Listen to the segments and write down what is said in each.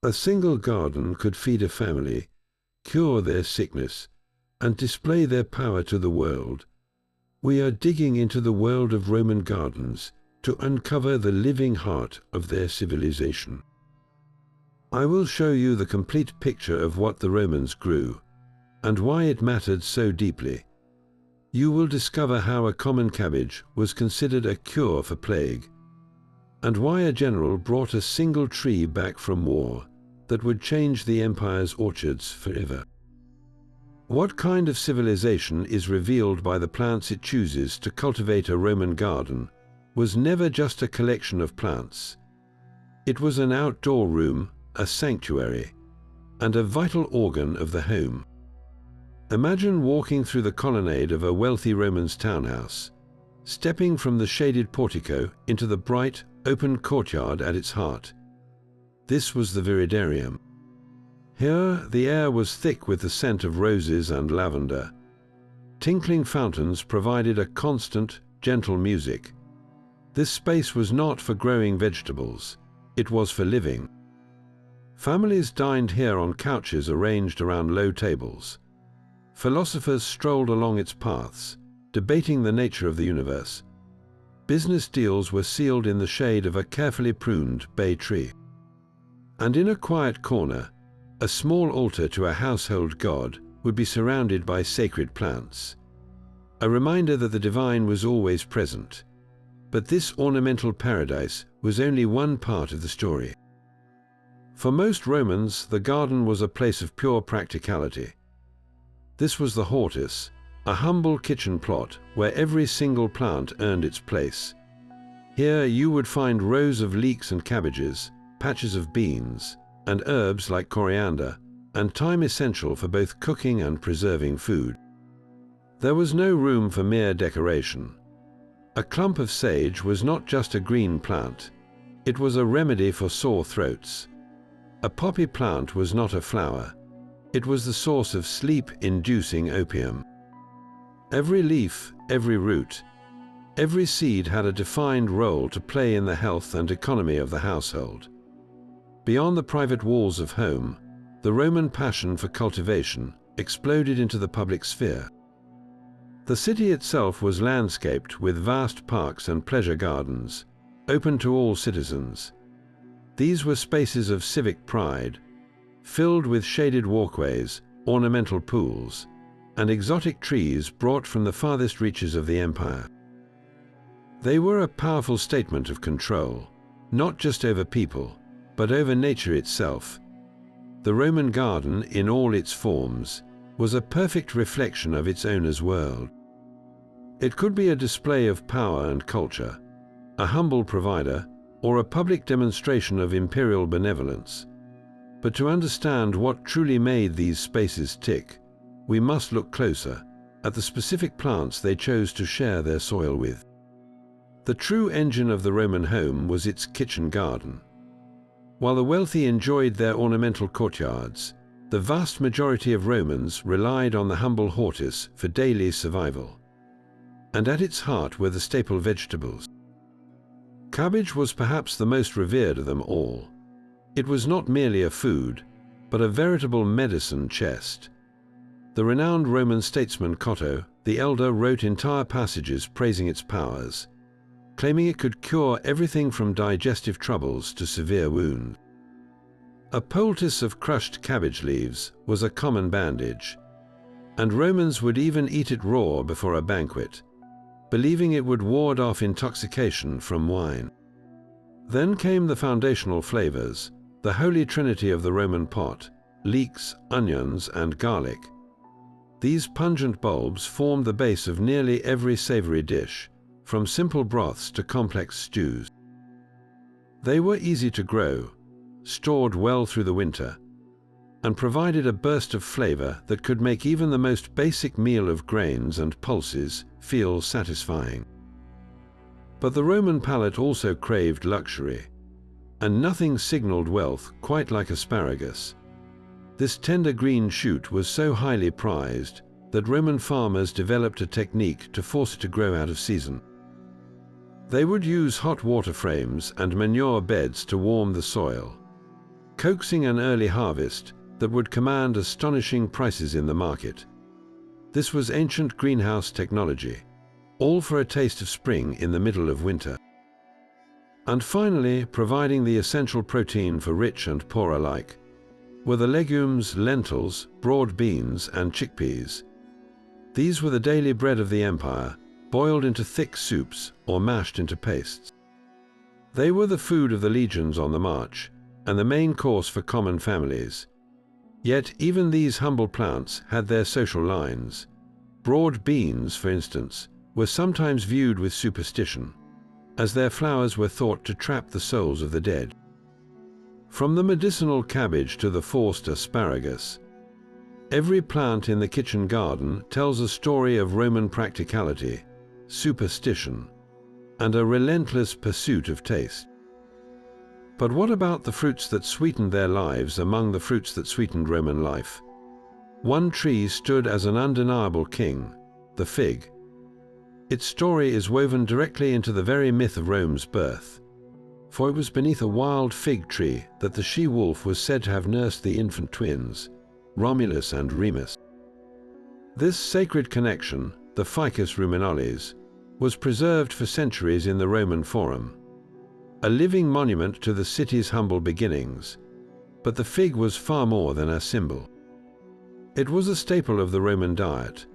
A single garden could feed a family, cure their sickness, and display their power to the world. We are digging into the world of Roman gardens to uncover the living heart of their civilization. I will show you the complete picture of what the Romans grew, and why it mattered so deeply. You will discover how a common cabbage was considered a cure for plague, and why a general brought a single tree back from war that would change the empire's orchards forever. What kind of civilization is revealed by the plants it chooses to cultivate a Roman garden was never just a collection of plants. It was an outdoor room, a sanctuary, and a vital organ of the home. Imagine walking through the colonnade of a wealthy Roman's townhouse, stepping from the shaded portico into the bright, open courtyard at its heart. This was the viridarium. Here, the air was thick with the scent of roses and lavender. Tinkling fountains provided a constant, gentle music. This space was not for growing vegetables, it was for living. Families dined here on couches arranged around low tables. Philosophers strolled along its paths, debating the nature of the universe. Business deals were sealed in the shade of a carefully pruned bay tree. And in a quiet corner, a small altar to a household god would be surrounded by sacred plants, a reminder that the divine was always present. But this ornamental paradise was only one part of the story. For most Romans, the garden was a place of pure practicality. This was the hortus, a humble kitchen plot where every single plant earned its place. Here you would find rows of leeks and cabbages, patches of beans, and herbs like coriander, and thyme essential for both cooking and preserving food. There was no room for mere decoration. A clump of sage was not just a green plant, it was a remedy for sore throats. A poppy plant was not a flower, it was the source of sleep-inducing opium. Every leaf, every root, every seed had a defined role to play in the health and economy of the household. Beyond the private walls of home, the Roman passion for cultivation exploded into the public sphere. The city itself was landscaped with vast parks and pleasure gardens, open to all citizens. These were spaces of civic pride, filled with shaded walkways, ornamental pools, and exotic trees brought from the farthest reaches of the empire. They were a powerful statement of control, not just over people, but over nature itself. The Roman garden, in all its forms, was a perfect reflection of its owner's world. It could be a display of power and culture, a humble provider, or a public demonstration of imperial benevolence. But to understand what truly made these spaces tick, we must look closer at the specific plants they chose to share their soil with. The true engine of the Roman home was its kitchen garden. While the wealthy enjoyed their ornamental courtyards, the vast majority of Romans relied on the humble hortus for daily survival. And at its heart were the staple vegetables. Cabbage was perhaps the most revered of them all. It was not merely a food, but a veritable medicine chest. The renowned Roman statesman Cotto, the elder, wrote entire passages praising its powers, claiming it could cure everything from digestive troubles to severe wounds. A poultice of crushed cabbage leaves was a common bandage, and Romans would even eat it raw before a banquet, believing it would ward off intoxication from wine. Then came the foundational flavors, the holy trinity of the Roman pot: leeks, onions, and garlic. These pungent bulbs formed the base of nearly every savory dish, from simple broths to complex stews. They were easy to grow, stored well through the winter, and provided a burst of flavor that could make even the most basic meal of grains and pulses feel satisfying. But the Roman palate also craved luxury, and nothing signaled wealth quite like asparagus. This tender green shoot was so highly prized that Roman farmers developed a technique to force it to grow out of season. They would use hot water frames and manure beds to warm the soil. coaxing an early harvest that would command astonishing prices in the market. This was ancient greenhouse technology, all for a taste of spring in the middle of winter. And finally, providing the essential protein for rich and poor alike, were the legumes, lentils, broad beans, and chickpeas. These were the daily bread of the empire, boiled into thick soups or mashed into pastes. They were the food of the legions on the march, and the main course for common families. Yet even these humble plants had their social lines. Broad beans, for instance, were sometimes viewed with superstition, as their flowers were thought to trap the souls of the dead. From the medicinal cabbage to the forced asparagus, every plant in the kitchen garden tells a story of Roman practicality, superstition, and a relentless pursuit of taste. But what about the fruits that sweetened their lives among the fruits that sweetened Roman life? One tree stood as an undeniable king, the fig. Its story is woven directly into the very myth of Rome's birth, for it was beneath a wild fig tree that the she-wolf was said to have nursed the infant twins, Romulus and Remus. This sacred connection, the Ficus ruminalis, was preserved for centuries in the Roman Forum, a living monument to the city's humble beginnings. But the fig was far more than a symbol. It was a staple of the Roman diet,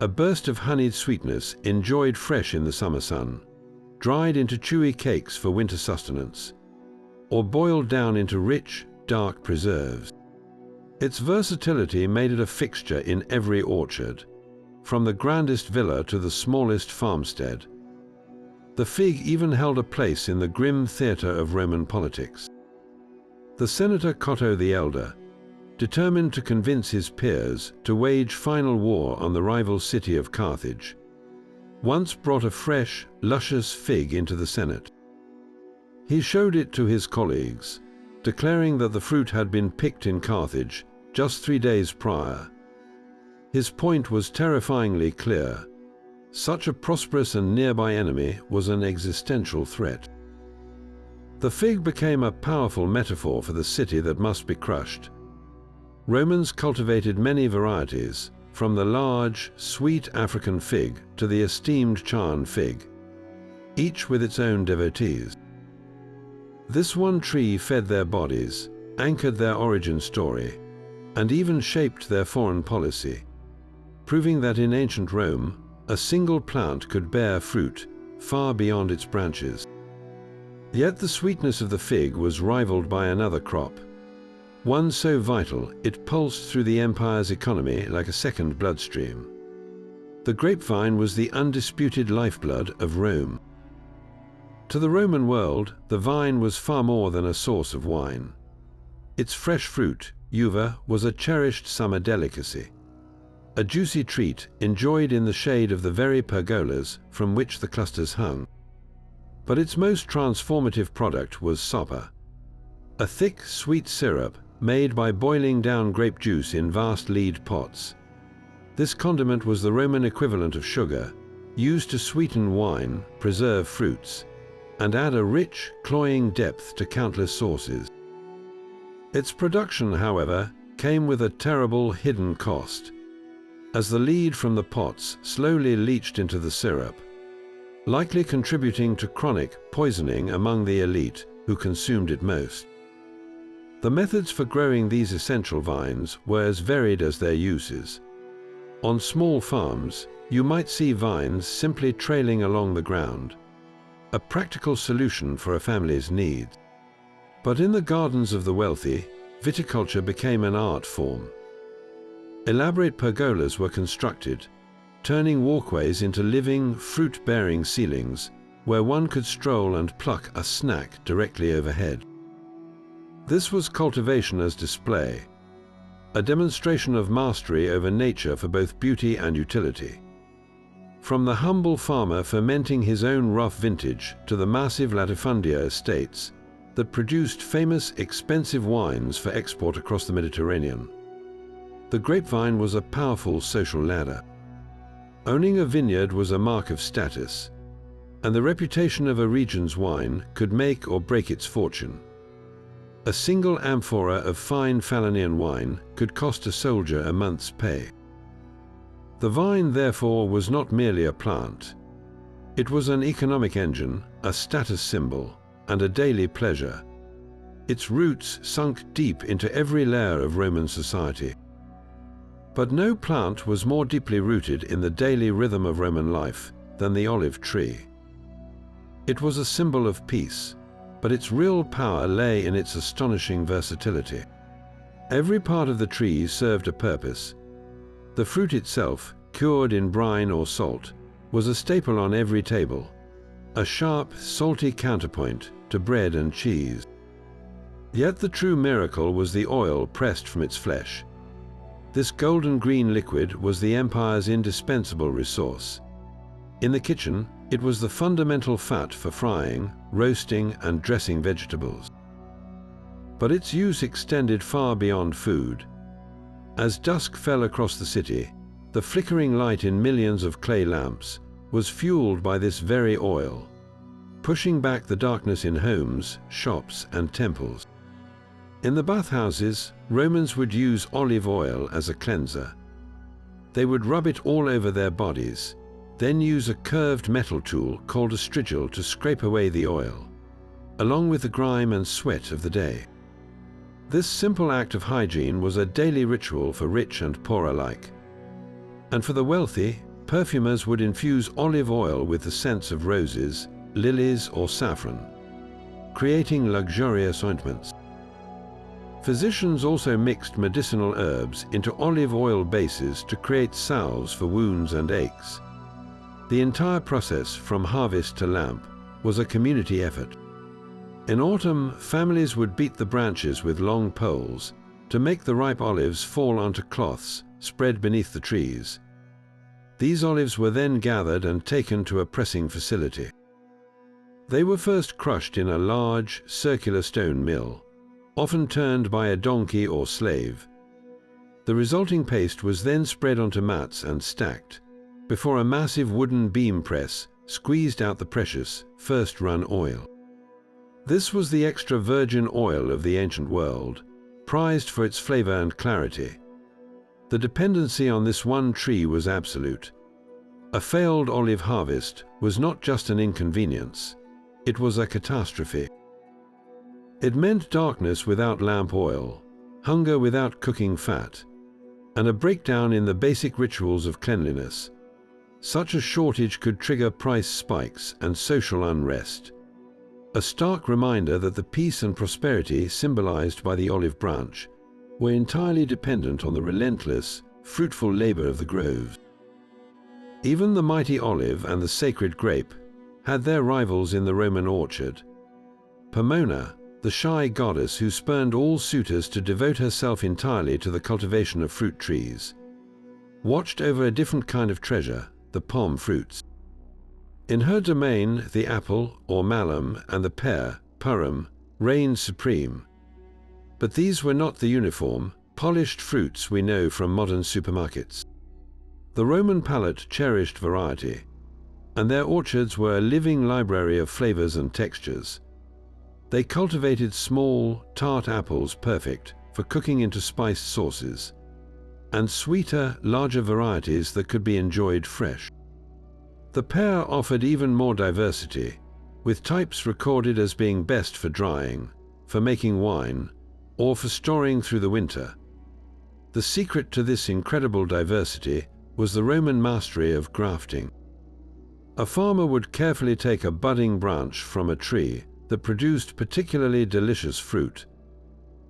a burst of honeyed sweetness enjoyed fresh in the summer sun, dried into chewy cakes for winter sustenance, or boiled down into rich, dark preserves. Its versatility made it a fixture in every orchard, from the grandest villa to the smallest farmstead. The fig even held a place in the grim theatre of Roman politics. The senator Cotto the Elder, determined to convince his peers to wage final war on the rival city of Carthage, once brought a fresh, luscious fig into the Senate. He showed it to his colleagues, declaring that the fruit had been picked in Carthage just 3 days prior. His point was terrifyingly clear. Such a prosperous and nearby enemy was an existential threat. The fig became a powerful metaphor for the city that must be crushed. Romans cultivated many varieties, from the large, sweet African fig to the esteemed Chian fig, each with its own devotees. This one tree fed their bodies, anchored their origin story, and even shaped their foreign policy, proving that in ancient Rome, a single plant could bear fruit far beyond its branches. Yet the sweetness of the fig was rivaled by another crop, one so vital it pulsed through the empire's economy like a second bloodstream. The grapevine was the undisputed lifeblood of Rome. To the Roman world, the vine was far more than a source of wine. Its fresh fruit, uva, was a cherished summer delicacy, a juicy treat enjoyed in the shade of the very pergolas from which the clusters hung. But its most transformative product was soppa, a thick, sweet syrup made by boiling down grape juice in vast lead pots. This condiment was the Roman equivalent of sugar, used to sweeten wine, preserve fruits, and add a rich, cloying depth to countless sauces. Its production, however, came with a terrible hidden cost, as the lead from the pots slowly leached into the syrup, likely contributing to chronic poisoning among the elite who consumed it most. The methods for growing these essential vines were as varied as their uses. On small farms, you might see vines simply trailing along the ground, a practical solution for a family's needs. But in the gardens of the wealthy, viticulture became an art form. Elaborate pergolas were constructed, turning walkways into living, fruit-bearing ceilings where one could stroll and pluck a snack directly overhead. This was cultivation as display, a demonstration of mastery over nature for both beauty and utility. From the humble farmer fermenting his own rough vintage to the massive latifundia estates that produced famous, expensive wines for export across the Mediterranean, the grapevine was a powerful social ladder. Owning a vineyard was a mark of status, and the reputation of a region's wine could make or break its fortune. A single amphora of fine Falernian wine could cost a soldier a month's pay. The vine, therefore, was not merely a plant. It was an economic engine, a status symbol, and a daily pleasure. Its roots sunk deep into every layer of Roman society. But no plant was more deeply rooted in the daily rhythm of Roman life than the olive tree. It was a symbol of peace, but its real power lay in its astonishing versatility. Every part of the tree served a purpose. The fruit itself, cured in brine or salt, was a staple on every table, a sharp, salty counterpoint to bread and cheese. Yet the true miracle was the oil pressed from its flesh. This golden green liquid was the empire's indispensable resource. In the kitchen, it was the fundamental fat for frying, roasting, and dressing vegetables. But its use extended far beyond food. As dusk fell across the city, the flickering light in millions of clay lamps was fueled by this very oil, pushing back the darkness in homes, shops, and temples. In the bathhouses, Romans would use olive oil as a cleanser. They would rub it all over their bodies, then use a curved metal tool called a strigil to scrape away the oil, along with the grime and sweat of the day. This simple act of hygiene was a daily ritual for rich and poor alike. And for the wealthy, perfumers would infuse olive oil with the scents of roses, lilies, or saffron, creating luxurious ointments. Physicians also mixed medicinal herbs into olive oil bases to create salves for wounds and aches. The entire process, from harvest to lamp, was a community effort. In autumn, families would beat the branches with long poles to make the ripe olives fall onto cloths spread beneath the trees. These olives were then gathered and taken to a pressing facility. They were first crushed in a large, circular stone mill, often turned by a donkey or slave. The resulting paste was then spread onto mats and stacked, before a massive wooden beam press squeezed out the precious, first-run oil. This was the extra virgin oil of the ancient world, prized for its flavor and clarity. The dependency on this one tree was absolute. A failed olive harvest was not just an inconvenience, it was a catastrophe. It meant darkness without lamp oil, hunger without cooking fat, and a breakdown in the basic rituals of cleanliness. Such a shortage could trigger price spikes and social unrest. A stark reminder that the peace and prosperity symbolized by the olive branch were entirely dependent on the relentless, fruitful labor of the groves. Even the mighty olive and the sacred grape had their rivals in the Roman orchard. Pomona, the shy goddess who spurned all suitors to devote herself entirely to the cultivation of fruit trees, watched over a different kind of treasure, the pom fruits. In her domain, the apple, or malum, and the pear, purum, reigned supreme. But these were not the uniform, polished fruits we know from modern supermarkets. The Roman palate cherished variety, and their orchards were a living library of flavors and textures. They cultivated small, tart apples perfect for cooking into spiced sauces, and sweeter, larger varieties that could be enjoyed fresh. The pear offered even more diversity, with types recorded as being best for drying, for making wine, or for storing through the winter. The secret to this incredible diversity was the Roman mastery of grafting. A farmer would carefully take a budding branch from a tree that produced particularly delicious fruit,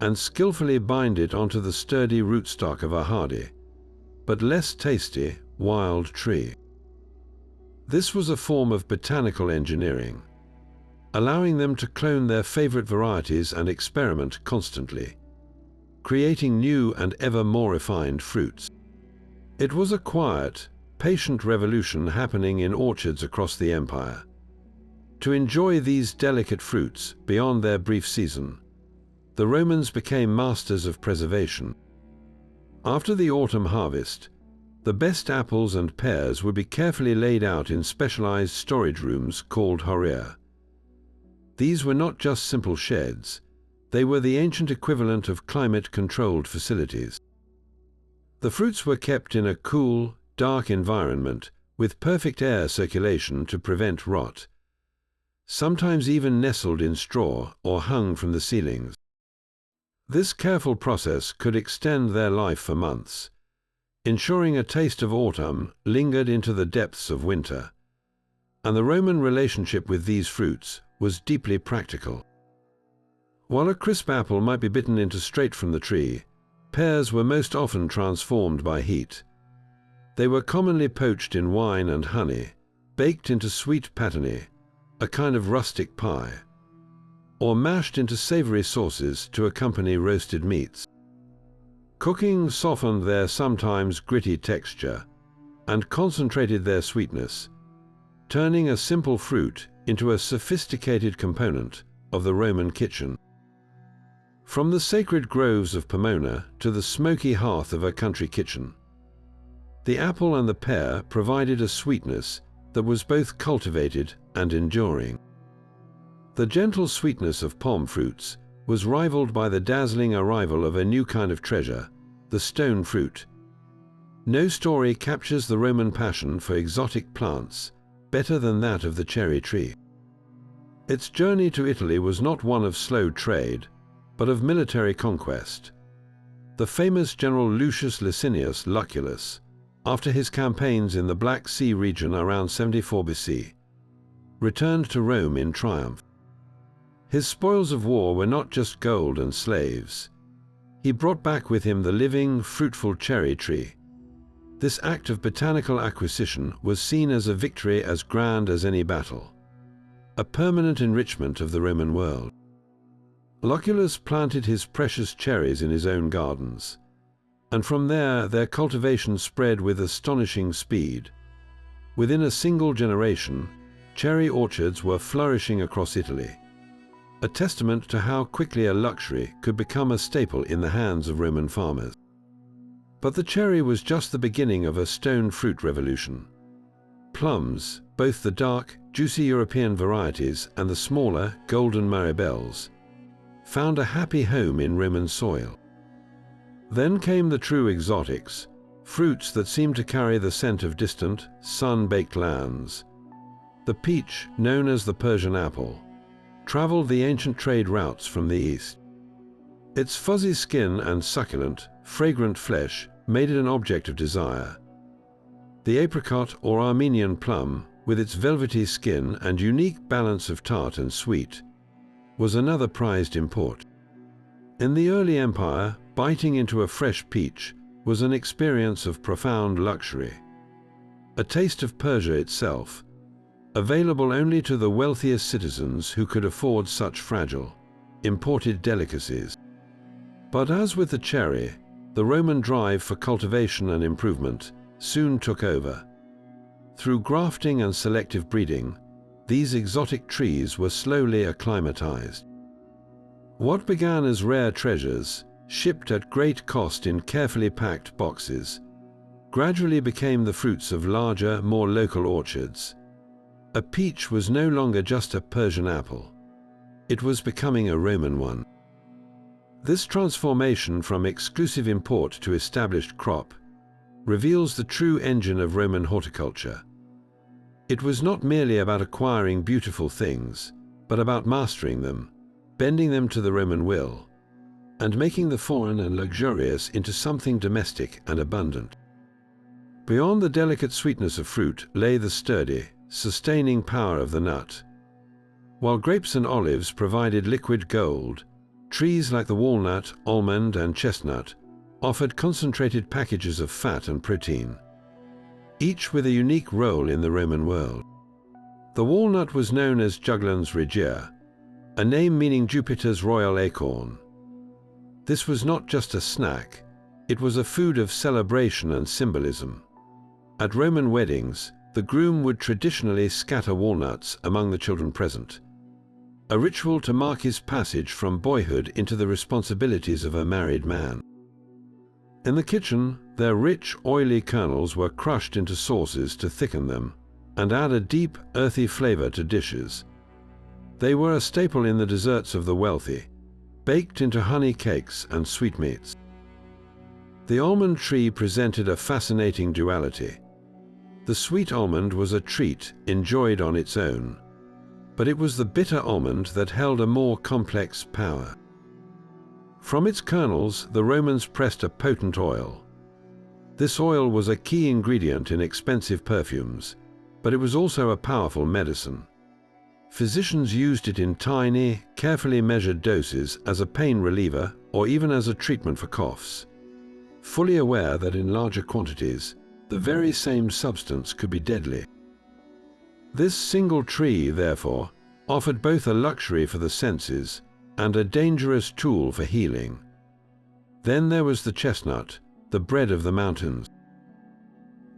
and skillfully bind it onto the sturdy rootstock of a hardy, but less tasty, wild tree. This was a form of botanical engineering, allowing them to clone their favorite varieties and experiment constantly, creating new and ever more refined fruits. It was a quiet, patient revolution happening in orchards across the empire. To enjoy these delicate fruits beyond their brief season, the Romans became masters of preservation. After the autumn harvest, the best apples and pears would be carefully laid out in specialized storage rooms called horia. These were not just simple sheds, They were the ancient equivalent of climate-controlled facilities. The fruits were kept in a cool, dark environment with perfect air circulation to prevent rot, sometimes even nestled in straw or hung from the ceilings. This careful process could extend their life for months, ensuring a taste of autumn lingered into the depths of winter. And the Roman relationship with these fruits was deeply practical. While a crisp apple might be bitten into straight from the tree, pears were most often transformed by heat. They were commonly poached in wine and honey, baked into sweet patani, a kind of rustic pie, or mashed into savory sauces to accompany roasted meats. Cooking softened their sometimes gritty texture and concentrated their sweetness, turning a simple fruit into a sophisticated component of the Roman kitchen. From the sacred groves of Pomona to the smoky hearth of a country kitchen, the apple and the pear provided a sweetness that was both cultivated and enduring. The gentle sweetness of palm fruits was rivaled by the dazzling arrival of a new kind of treasure, the stone fruit. No story captures the Roman passion for exotic plants better than that of the cherry tree. Its journey to Italy was not one of slow trade, but of military conquest. The famous General Lucius Licinius Lucullus, after his campaigns in the Black Sea region around 74 BC, returned to Rome in triumph. His spoils of war were not just gold and slaves. He brought back with him the living, fruitful cherry tree. This act of botanical acquisition was seen as a victory as grand as any battle, a permanent enrichment of the Roman world. Lucullus planted his precious cherries in his own gardens, and from there their cultivation spread with astonishing speed. Within a single generation, cherry orchards were flourishing across Italy, a testament to how quickly a luxury could become a staple in the hands of Roman farmers. But the cherry was just the beginning of a stone fruit revolution. Plums, both the dark, juicy European varieties and the smaller, golden maribels, found a happy home in Roman soil. Then came the true exotics, fruits that seemed to carry the scent of distant, sun-baked lands. The peach, known as the Persian apple, traveled the ancient trade routes from the east. Its fuzzy skin and succulent, fragrant flesh made it an object of desire. The apricot or Armenian plum, with its velvety skin and unique balance of tart and sweet, was another prized import. In the early empire, biting into a fresh peach was an experience of profound luxury, a taste of Persia itself, available only to the wealthiest citizens who could afford such fragile, imported delicacies. But as with the cherry, the Roman drive for cultivation and improvement soon took over. Through grafting and selective breeding, these exotic trees were slowly acclimatized. What began as rare treasures, shipped at great cost in carefully packed boxes, gradually became the fruits of larger, more local orchards. A peach was no longer just a Persian apple. It was becoming a Roman one. This transformation from exclusive import to established crop reveals the true engine of Roman horticulture. It was not merely about acquiring beautiful things, but about mastering them, bending them to the Roman will, and making the foreign and luxurious into something domestic and abundant. Beyond the delicate sweetness of fruit lay the sturdy, sustaining power of the nut. While grapes and olives provided liquid gold, trees like the walnut, almond, and chestnut offered concentrated packages of fat and protein, each with a unique role in the Roman world. The walnut was known as Juglans regia, a name meaning Jupiter's royal acorn. This was not just a snack, it was a food of celebration and symbolism. At Roman weddings, the groom would traditionally scatter walnuts among the children present, a ritual to mark his passage from boyhood into the responsibilities of a married man. In the kitchen, their rich, oily kernels were crushed into sauces to thicken them and add a deep, earthy flavor to dishes. They were a staple in the desserts of the wealthy, baked into honey cakes and sweetmeats. The almond tree presented a fascinating duality. The sweet almond was a treat enjoyed on its own, but it was the bitter almond that held a more complex power. From its kernels, the Romans pressed a potent oil. This oil was a key ingredient in expensive perfumes, but it was also a powerful medicine. Physicians used it in tiny, carefully measured doses as a pain reliever or even as a treatment for coughs, fully aware that in larger quantities, the very same substance could be deadly. This single tree, therefore, offered both a luxury for the senses and a dangerous tool for healing. Then there was the chestnut, the bread of the mountains.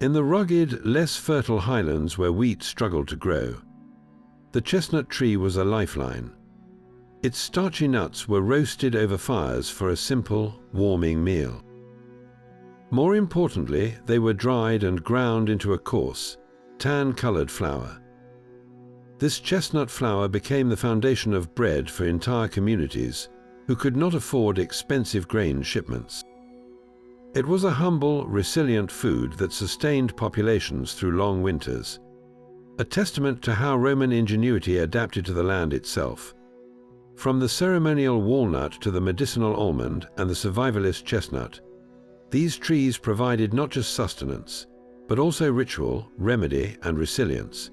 In the rugged, less fertile highlands where wheat struggled to grow, the chestnut tree was a lifeline. Its starchy nuts were roasted over fires for a simple, warming meal. More importantly, they were dried and ground into a coarse, tan-colored flour. This chestnut flour became the foundation of bread for entire communities who could not afford expensive grain shipments. It was a humble, resilient food that sustained populations through long winters, a testament to how Roman ingenuity adapted to the land itself. From the ceremonial walnut to the medicinal almond and the survivalist chestnut, these trees provided not just sustenance, but also ritual, remedy, and resilience,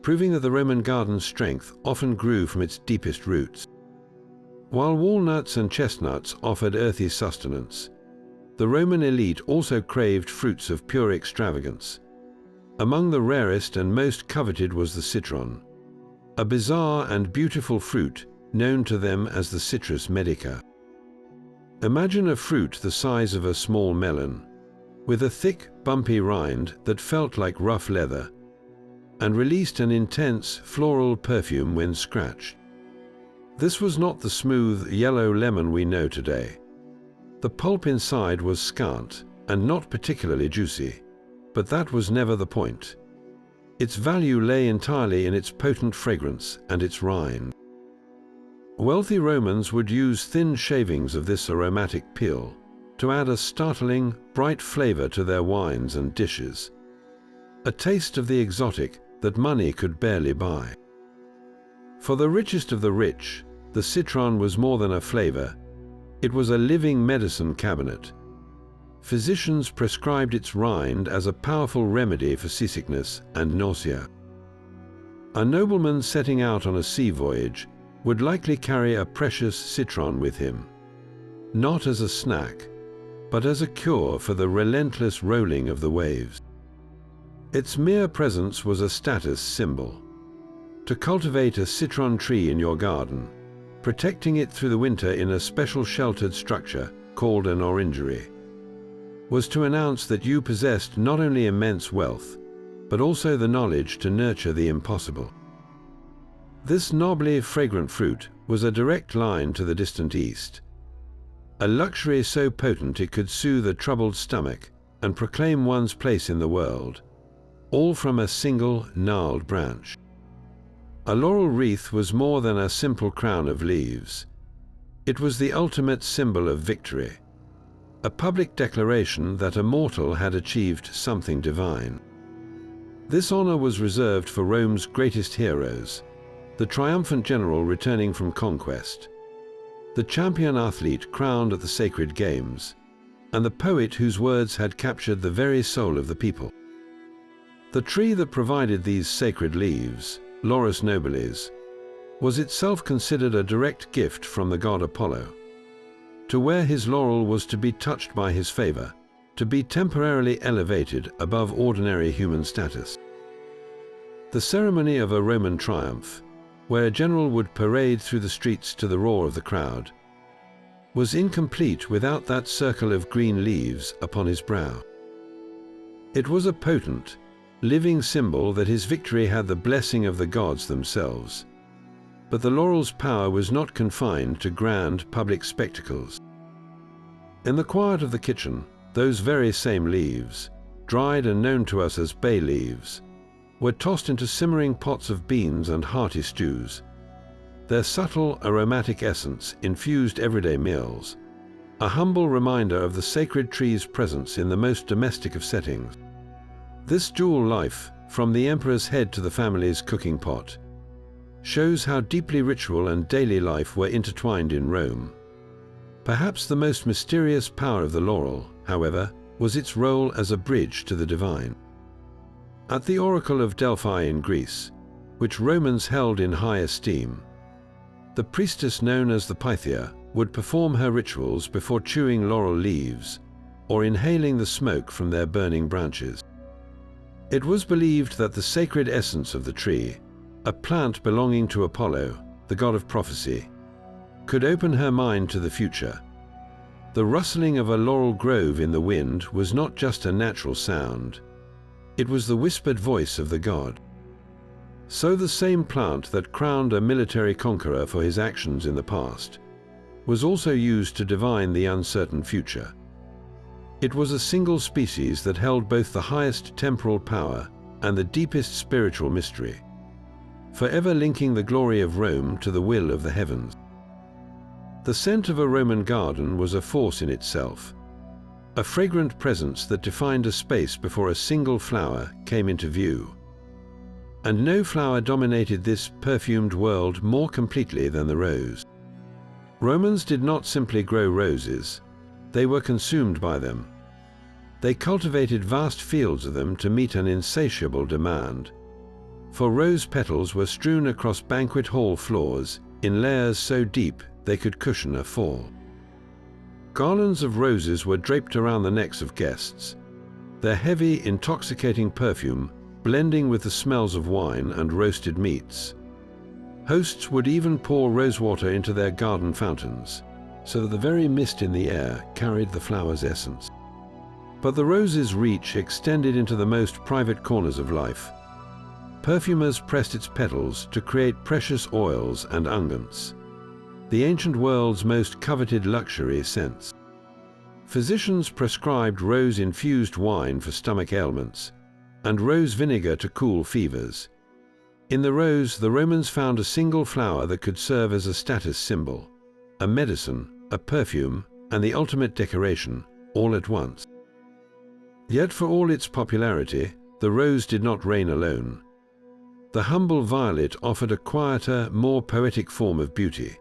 proving that the Roman garden's strength often grew from its deepest roots. While walnuts and chestnuts offered earthy sustenance, the Roman elite also craved fruits of pure extravagance. Among the rarest and most coveted was the citron, a bizarre and beautiful fruit known to them as the citrus medica. Imagine a fruit the size of a small melon, with a thick, bumpy rind that felt like rough leather, and released an intense, floral perfume when scratched. This was not the smooth, yellow lemon we know today. The pulp inside was scant and not particularly juicy, but that was never the point. Its value lay entirely in its potent fragrance and its rind. Wealthy Romans would use thin shavings of this aromatic peel to add a startling, bright flavor to their wines and dishes, a taste of the exotic that money could barely buy. For the richest of the rich, the citron was more than a flavor. It was a living medicine cabinet. Physicians prescribed its rind as a powerful remedy for seasickness and nausea. A nobleman setting out on a sea voyage would likely carry a precious citron with him, not as a snack, but as a cure for the relentless rolling of the waves. Its mere presence was a status symbol. To cultivate a citron tree in your garden, protecting it through the winter in a special sheltered structure called an orangery, was to announce that you possessed not only immense wealth, but also the knowledge to nurture the impossible. This knobbly, fragrant fruit was a direct line to the distant east, a luxury so potent it could soothe a troubled stomach and proclaim one's place in the world, all from a single gnarled branch. A laurel wreath was more than a simple crown of leaves. It was the ultimate symbol of victory, a public declaration that a mortal had achieved something divine. This honor was reserved for Rome's greatest heroes, the triumphant general returning from conquest, the champion athlete crowned at the sacred games, and the poet whose words had captured the very soul of the people. The tree that provided these sacred leaves, Laurus nobilis, was itself considered a direct gift from the god Apollo. To wear his laurel was to be touched by his favor, to be temporarily elevated above ordinary human status. The ceremony of a Roman triumph, where a general would parade through the streets to the roar of the crowd, was incomplete without that circle of green leaves upon his brow. It was a potent, living symbol that his victory had the blessing of the gods themselves. But the laurel's power was not confined to grand public spectacles. In the quiet of the kitchen, those very same leaves, dried and known to us as bay leaves, were tossed into simmering pots of beans and hearty stews. Their subtle aromatic essence infused everyday meals, a humble reminder of the sacred tree's presence in the most domestic of settings. This dual life, from the emperor's head to the family's cooking pot, shows how deeply ritual and daily life were intertwined in Rome. Perhaps the most mysterious power of the laurel, however, was its role as a bridge to the divine. At the Oracle of Delphi in Greece, which Romans held in high esteem, the priestess known as the Pythia would perform her rituals before chewing laurel leaves or inhaling the smoke from their burning branches. It was believed that the sacred essence of the tree, a plant belonging to Apollo, the god of prophecy, could open her mind to the future. The rustling of a laurel grove in the wind was not just a natural sound. It was the whispered voice of the god. So the same plant that crowned a military conqueror for his actions in the past was also used to divine the uncertain future. It was a single species that held both the highest temporal power and the deepest spiritual mystery, forever linking the glory of Rome to the will of the heavens. The scent of a Roman garden was a force in itself, a fragrant presence that defined a space before a single flower came into view. And no flower dominated this perfumed world more completely than the rose. Romans did not simply grow roses, they were consumed by them. They cultivated vast fields of them to meet an insatiable demand, for rose petals were strewn across banquet hall floors in layers so deep they could cushion a fall. Garlands of roses were draped around the necks of guests, their heavy, intoxicating perfume blending with the smells of wine and roasted meats. Hosts would even pour rosewater into their garden fountains, so that the very mist in the air carried the flower's essence. But the rose's reach extended into the most private corners of life. Perfumers pressed its petals to create precious oils and unguents, the ancient world's most coveted luxury scents. Physicians prescribed rose-infused wine for stomach ailments, and rose vinegar to cool fevers. In the rose, the Romans found a single flower that could serve as a status symbol, a medicine, a perfume, and the ultimate decoration, all at once. Yet for all its popularity, the rose did not reign alone. The humble violet offered a quieter, more poetic form of beauty.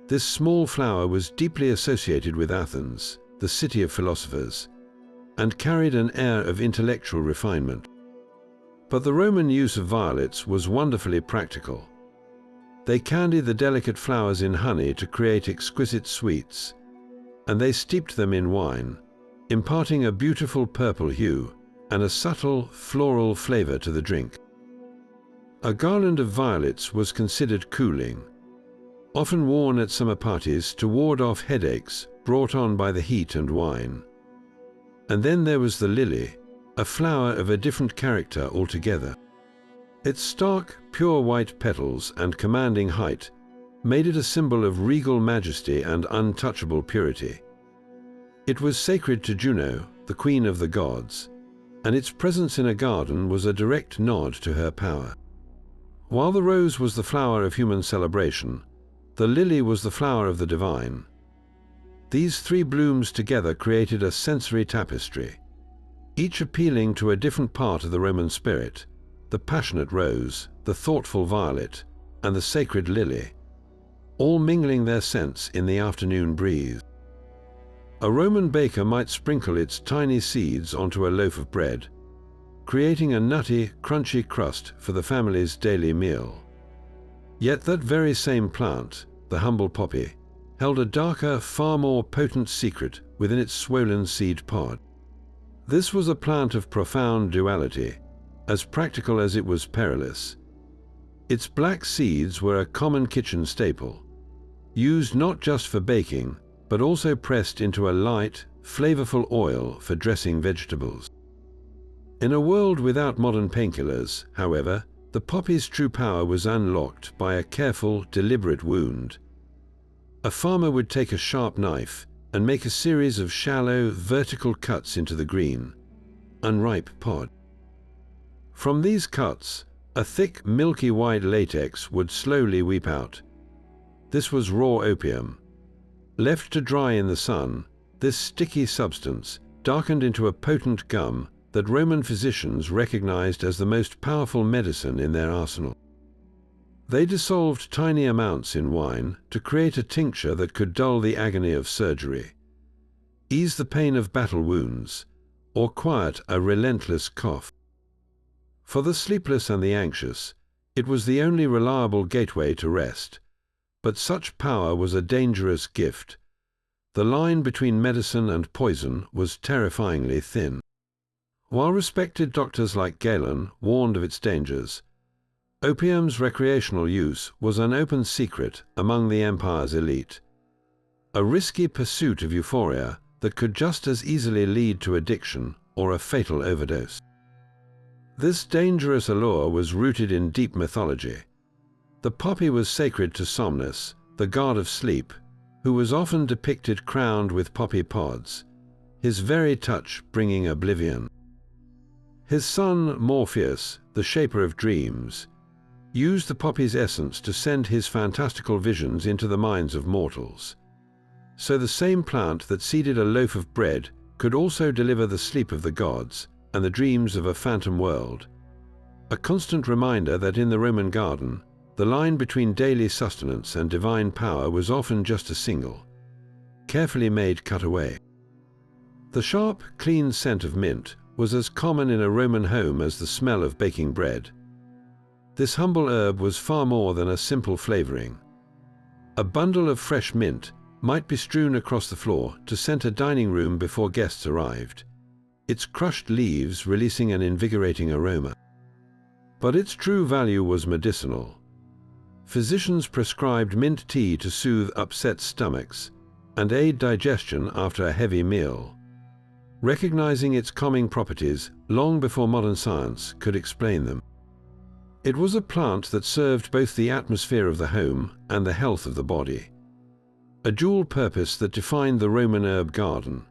This small flower was deeply associated with Athens, the city of philosophers, and carried an air of intellectual refinement. But the Roman use of violets was wonderfully practical. They candied the delicate flowers in honey to create exquisite sweets, and they steeped them in wine, imparting a beautiful purple hue and a subtle, floral flavor to the drink. A garland of violets was considered cooling, often worn at summer parties to ward off headaches brought on by the heat and wine. And then there was the lily, a flower of a different character altogether. Its stark, pure white petals and commanding height made it a symbol of regal majesty and untouchable purity. It was sacred to Juno, the queen of the gods, and its presence in a garden was a direct nod to her power. While the rose was the flower of human celebration, the lily was the flower of the divine. These three blooms together created a sensory tapestry, each appealing to a different part of the Roman spirit: the passionate rose, the thoughtful violet, and the sacred lily, all mingling their scents in the afternoon breeze. A Roman baker might sprinkle its tiny seeds onto a loaf of bread, creating a nutty, crunchy crust for the family's daily meal. Yet that very same plant, the humble poppy, held a darker, far more potent secret within its swollen seed pod. This was a plant of profound duality, as practical as it was perilous. Its black seeds were a common kitchen staple, used not just for baking, but also pressed into a light, flavorful oil for dressing vegetables. In a world without modern painkillers, however, the poppy's true power was unlocked by a careful, deliberate wound. A farmer would take a sharp knife and make a series of shallow, vertical cuts into the green, unripe pod. From these cuts, a thick, milky white latex would slowly weep out, This was raw opium. Left to dry in the sun, this sticky substance darkened into a potent gum that Roman physicians recognized as the most powerful medicine in their arsenal. They dissolved tiny amounts in wine to create a tincture that could dull the agony of surgery, ease the pain of battle wounds, or quiet a relentless cough. For the sleepless and the anxious, it was the only reliable gateway to rest. But such power was a dangerous gift. The line between medicine and poison was terrifyingly thin. While respected doctors like Galen warned of its dangers, opium's recreational use was an open secret among the empire's elite. A risky pursuit of euphoria that could just as easily lead to addiction or a fatal overdose. This dangerous allure was rooted in deep mythology. The poppy was sacred to Somnus, the god of sleep, who was often depicted crowned with poppy pods, his very touch bringing oblivion. His son Morpheus, the shaper of dreams, used the poppy's essence to send his fantastical visions into the minds of mortals. So the same plant that seeded a loaf of bread could also deliver the sleep of the gods and the dreams of a phantom world. A constant reminder that in the Roman garden, the line between daily sustenance and divine power was often just a single, carefully made cutaway. The sharp, clean scent of mint was as common in a Roman home as the smell of baking bread. This humble herb was far more than a simple flavoring. A bundle of fresh mint might be strewn across the floor to scent a dining room before guests arrived, its crushed leaves releasing an invigorating aroma. But its true value was medicinal. Physicians prescribed mint tea to soothe upset stomachs and aid digestion after a heavy meal, recognizing its calming properties long before modern science could explain them. It was a plant that served both the atmosphere of the home and the health of the body, a dual purpose that defined the Roman herb garden.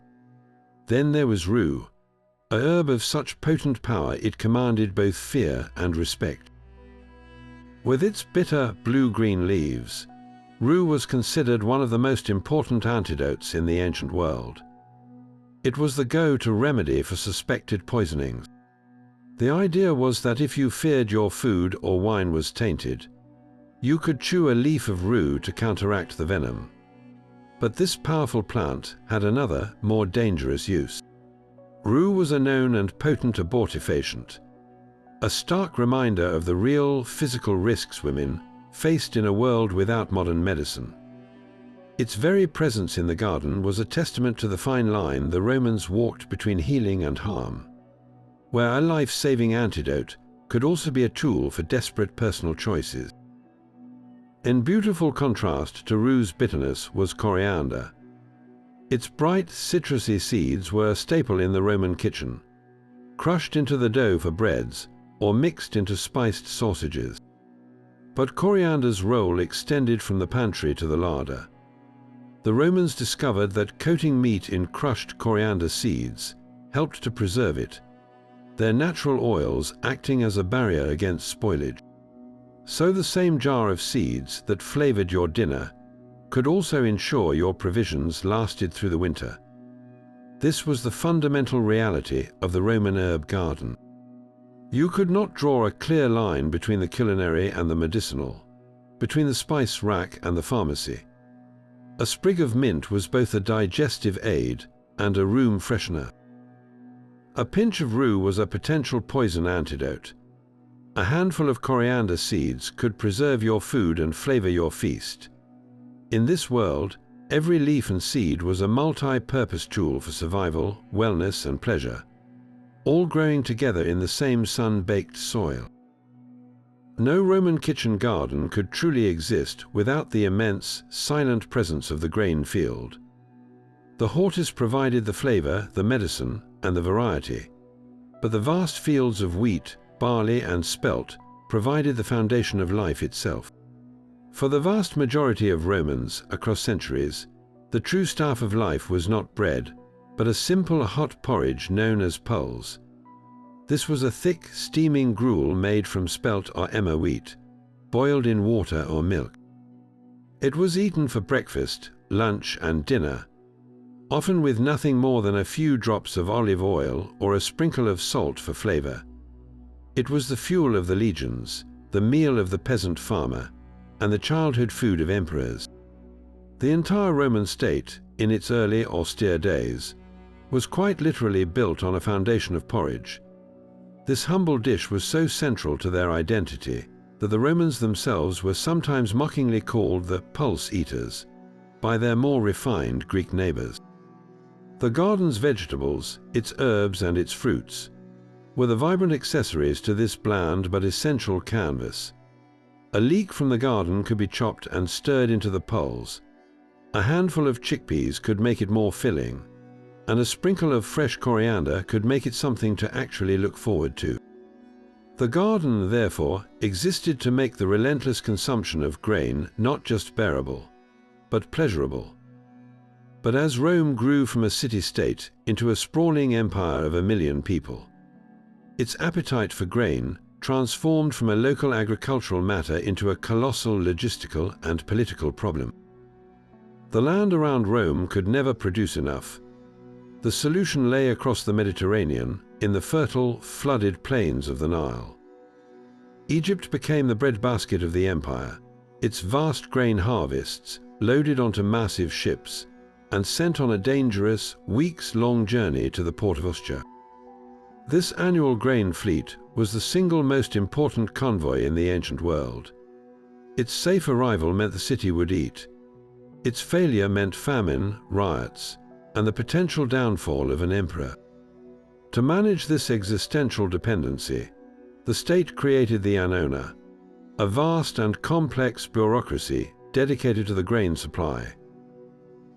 Then there was rue, a herb of such potent power it commanded both fear and respect. With its bitter blue-green leaves, rue was considered one of the most important antidotes in the ancient world. It was the go-to remedy for suspected poisonings. The idea was that if you feared your food or wine was tainted, you could chew a leaf of rue to counteract the venom. But this powerful plant had another, more dangerous use. Rue was a known and potent abortifacient, a stark reminder of the real physical risks women faced in a world without modern medicine. Its very presence in the garden was a testament to the fine line the Romans walked between healing and harm, where a life-saving antidote could also be a tool for desperate personal choices. In beautiful contrast to rue's bitterness was coriander. Its bright, citrusy seeds were a staple in the Roman kitchen, crushed into the dough for breads or mixed into spiced sausages. But coriander's role extended from the pantry to the larder. The Romans discovered that coating meat in crushed coriander seeds helped to preserve it, their natural oils acting as a barrier against spoilage. So the same jar of seeds that flavored your dinner could also ensure your provisions lasted through the winter. This was the fundamental reality of the Roman herb garden. You could not draw a clear line between the culinary and the medicinal, between the spice rack and the pharmacy. A sprig of mint was both a digestive aid and a room freshener. A pinch of rue was a potential poison antidote. A handful of coriander seeds could preserve your food and flavor your feast. In this world, every leaf and seed was a multi-purpose tool for survival, wellness, and pleasure, all growing together in the same sun-baked soil. No Roman kitchen garden could truly exist without the immense, silent presence of the grain field. The hortus provided the flavor, the medicine, and the variety, but the vast fields of wheat, barley, and spelt provided the foundation of life itself. For the vast majority of Romans across centuries, the true staff of life was not bread, but a simple hot porridge known as pulse. This was a thick, steaming gruel made from spelt or emmer wheat, boiled in water or milk. It was eaten for breakfast, lunch, and dinner, often with nothing more than a few drops of olive oil or a sprinkle of salt for flavor. It was the fuel of the legions, the meal of the peasant farmer, and the childhood food of emperors. The entire Roman state, in its early austere days, was quite literally built on a foundation of porridge. This humble dish was so central to their identity that the Romans themselves were sometimes mockingly called the pulse eaters by their more refined Greek neighbors. The garden's vegetables, its herbs and its fruits, were the vibrant accessories to this bland but essential canvas. A leek from the garden could be chopped and stirred into the pulse. A handful of chickpeas could make it more filling, and a sprinkle of fresh coriander could make it something to actually look forward to. The garden, therefore, existed to make the relentless consumption of grain not just bearable, but pleasurable. But as Rome grew from a city-state into a sprawling empire of 1 million people, its appetite for grain transformed from a local agricultural matter into a colossal logistical and political problem. The land around Rome could never produce enough. The solution lay across the Mediterranean, in the fertile, flooded plains of the Nile. Egypt became the breadbasket of the empire, its vast grain harvests loaded onto massive ships and sent on a dangerous, weeks-long journey to the port of Ustia. This annual grain fleet was the single most important convoy in the ancient world. Its safe arrival meant the city would eat. Its failure meant famine, riots, and the potential downfall of an emperor. To manage this existential dependency, the state created the annona, a vast and complex bureaucracy dedicated to the grain supply.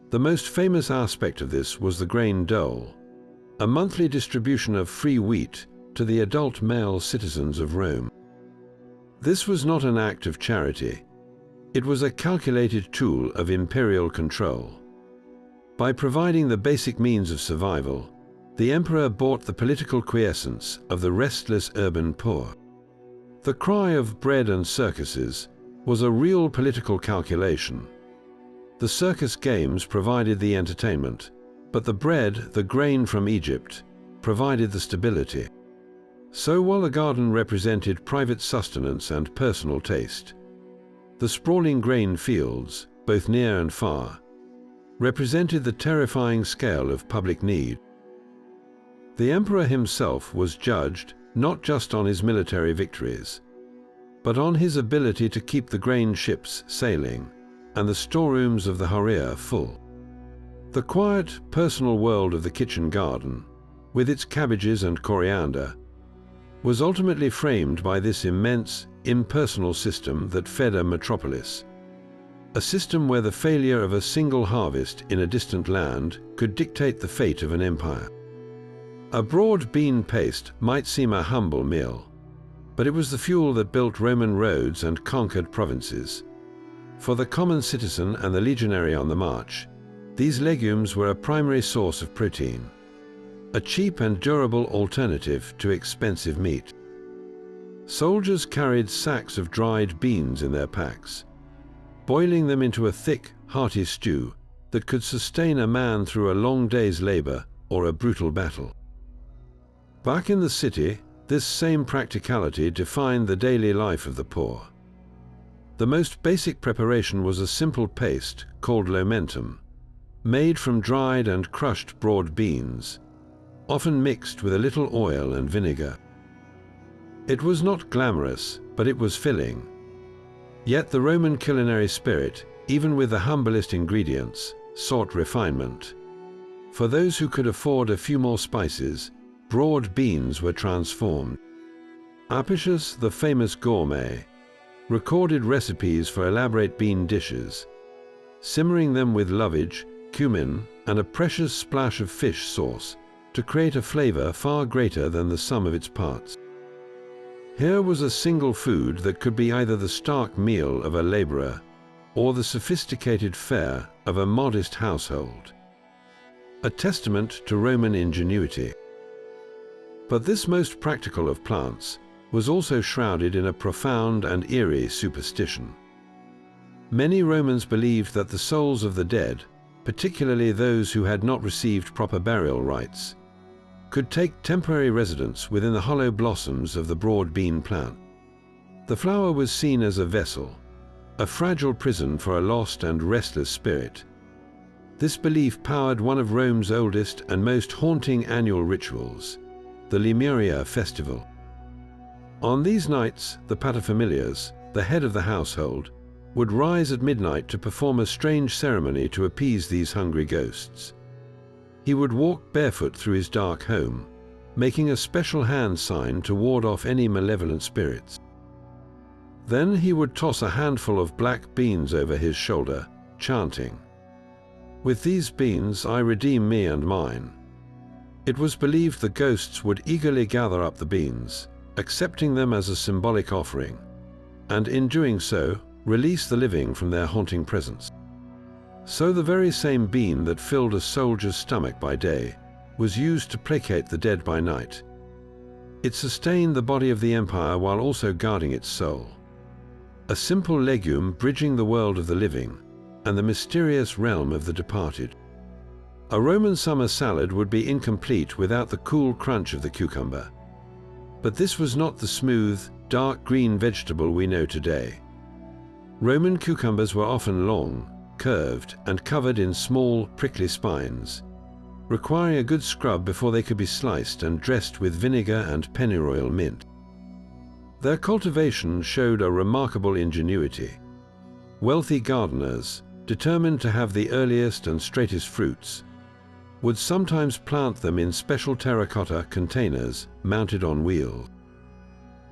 The most famous aspect of this was the grain dole, a monthly distribution of free wheat to the adult male citizens of Rome. This was not an act of charity. It was a calculated tool of imperial control. By providing the basic means of survival, the emperor bought the political quiescence of the restless urban poor. The cry of bread and circuses was a real political calculation. The circus games provided the entertainment, but the bread, the grain from Egypt, provided the stability. So while the garden represented private sustenance and personal taste, the sprawling grain fields, both near and far, represented the terrifying scale of public need. The emperor himself was judged not just on his military victories, but on his ability to keep the grain ships sailing and the storerooms of the Horea full. The quiet, personal world of the kitchen garden, with its cabbages and coriander, was ultimately framed by this immense, impersonal system that fed a metropolis. A system where the failure of a single harvest in a distant land could dictate the fate of an empire. A broad bean paste might seem a humble meal, but it was the fuel that built Roman roads and conquered provinces. For the common citizen and the legionary on the march, these legumes were a primary source of protein, a cheap and durable alternative to expensive meat. Soldiers carried sacks of dried beans in their packs, boiling them into a thick, hearty stew that could sustain a man through a long day's labor or a brutal battle. Back in the city, this same practicality defined the daily life of the poor. The most basic preparation was a simple paste called lomentum, made from dried and crushed broad beans, often mixed with a little oil and vinegar. It was not glamorous, but it was filling. Yet the Roman culinary spirit, even with the humblest ingredients, sought refinement. For those who could afford a few more spices, broad beans were transformed. Apicius, the famous gourmet, recorded recipes for elaborate bean dishes, simmering them with lovage, cumin, and a precious splash of fish sauce to create a flavor far greater than the sum of its parts. Here was a single food that could be either the stark meal of a laborer or the sophisticated fare of a modest household, a testament to Roman ingenuity. But this most practical of plants was also shrouded in a profound and eerie superstition. Many Romans believed that the souls of the dead, particularly those who had not received proper burial rites, could take temporary residence within the hollow blossoms of the broad bean plant. The flower was seen as a vessel, a fragile prison for a lost and restless spirit. This belief powered one of Rome's oldest and most haunting annual rituals, the Lemuria festival. On these nights, the paterfamilias, the head of the household, would rise at midnight to perform a strange ceremony to appease these hungry ghosts. He would walk barefoot through his dark home, making a special hand sign to ward off any malevolent spirits. Then he would toss a handful of black beans over his shoulder, chanting, "With these beans I redeem me and mine." It was believed the ghosts would eagerly gather up the beans, accepting them as a symbolic offering, and in doing so, release the living from their haunting presence. So the very same bean that filled a soldier's stomach by day was used to placate the dead by night. It sustained the body of the empire while also guarding its soul. A simple legume bridging the world of the living and the mysterious realm of the departed. A Roman summer salad would be incomplete without the cool crunch of the cucumber. But this was not the smooth, dark green vegetable we know today. Roman cucumbers were often long, curved, and covered in small, prickly spines, requiring a good scrub before they could be sliced and dressed with vinegar and pennyroyal mint. Their cultivation showed a remarkable ingenuity. Wealthy gardeners, determined to have the earliest and straightest fruits, would sometimes plant them in special terracotta containers mounted on wheels.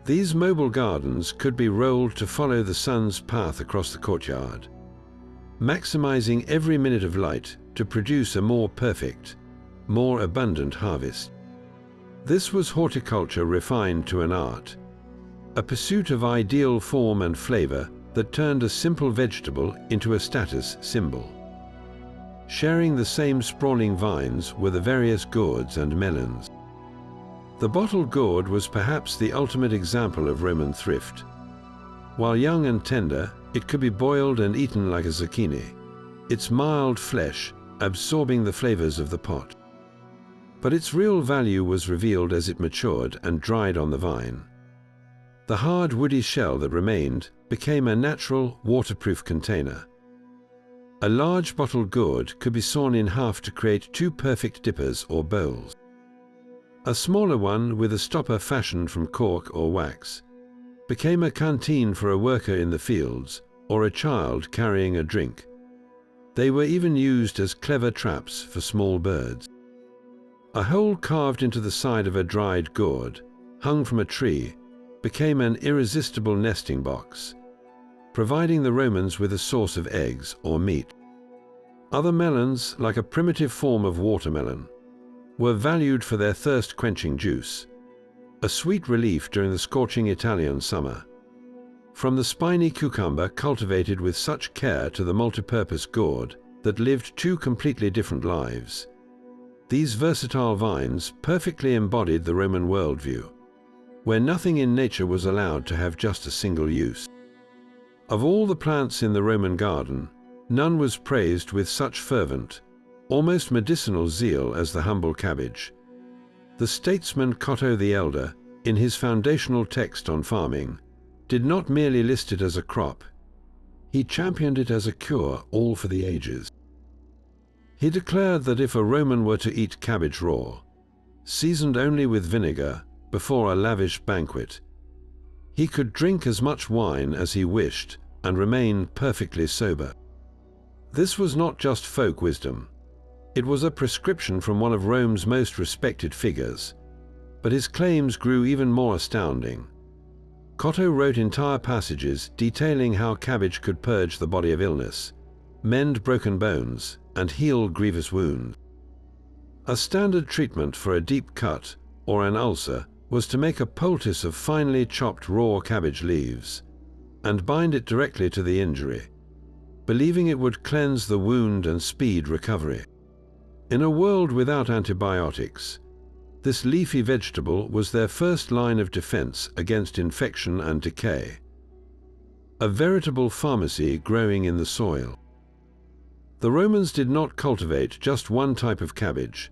These mobile gardens could be rolled to follow the sun's path across the courtyard, maximizing every minute of light to produce a more perfect, more abundant harvest. This was horticulture refined to an art, a pursuit of ideal form and flavor that turned a simple vegetable into a status symbol. Sharing the same sprawling vines were the various gourds and melons. The bottled gourd was perhaps the ultimate example of Roman thrift. While young and tender, it could be boiled and eaten like a zucchini, its mild flesh absorbing the flavors of the pot. But its real value was revealed as it matured and dried on the vine. The hard woody shell that remained became a natural, waterproof container. A large bottled gourd could be sawn in half to create two perfect dippers or bowls. A smaller one, with a stopper fashioned from cork or wax, became a canteen for a worker in the fields or a child carrying a drink. They were even used as clever traps for small birds. A hole carved into the side of a dried gourd, hung from a tree, became an irresistible nesting box, providing the Romans with a source of eggs or meat. Other melons, like a primitive form of watermelon, were valued for their thirst-quenching juice, a sweet relief during the scorching Italian summer. From the spiny cucumber cultivated with such care to the multipurpose gourd that lived two completely different lives, these versatile vines perfectly embodied the Roman worldview, where nothing in nature was allowed to have just a single use. Of all the plants in the Roman garden, none was praised with such fervent, almost medicinal zeal as the humble cabbage. The statesman Cotto the Elder, in his foundational text on farming, did not merely list it as a crop. He championed it as a cure all for the ages. He declared that if a Roman were to eat cabbage raw, seasoned only with vinegar, before a lavish banquet, he could drink as much wine as he wished and remain perfectly sober. This was not just folk wisdom. It was a prescription from one of Rome's most respected figures, but his claims grew even more astounding. Cotto wrote entire passages detailing how cabbage could purge the body of illness, mend broken bones, and heal grievous wounds. A standard treatment for a deep cut or an ulcer was to make a poultice of finely chopped raw cabbage leaves and bind it directly to the injury, believing it would cleanse the wound and speed recovery. In a world without antibiotics, this leafy vegetable was their first line of defense against infection and decay. a veritable pharmacy growing in the soil. The Romans did not cultivate just one type of cabbage.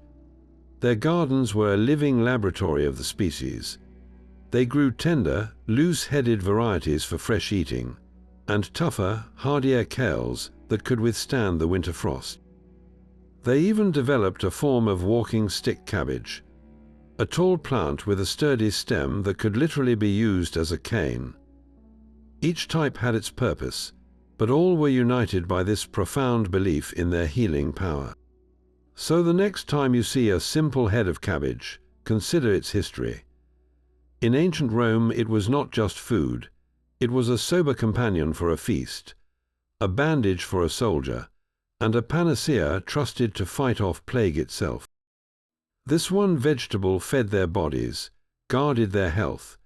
Their gardens were a living laboratory of the species. They grew tender, loose-headed varieties for fresh eating, and tougher, hardier kales that could withstand the winter frost. They even developed a form of walking stick cabbage, a tall plant with a sturdy stem that could literally be used as a cane. Each type had its purpose, but all were united by this profound belief in their healing power. So the next time you see a simple head of cabbage, consider its history. In ancient Rome, it was not just food. It was a sober companion for a feast, a bandage for a soldier, and a panacea trusted to fight off plague itself. This one vegetable fed their bodies, guarded their health,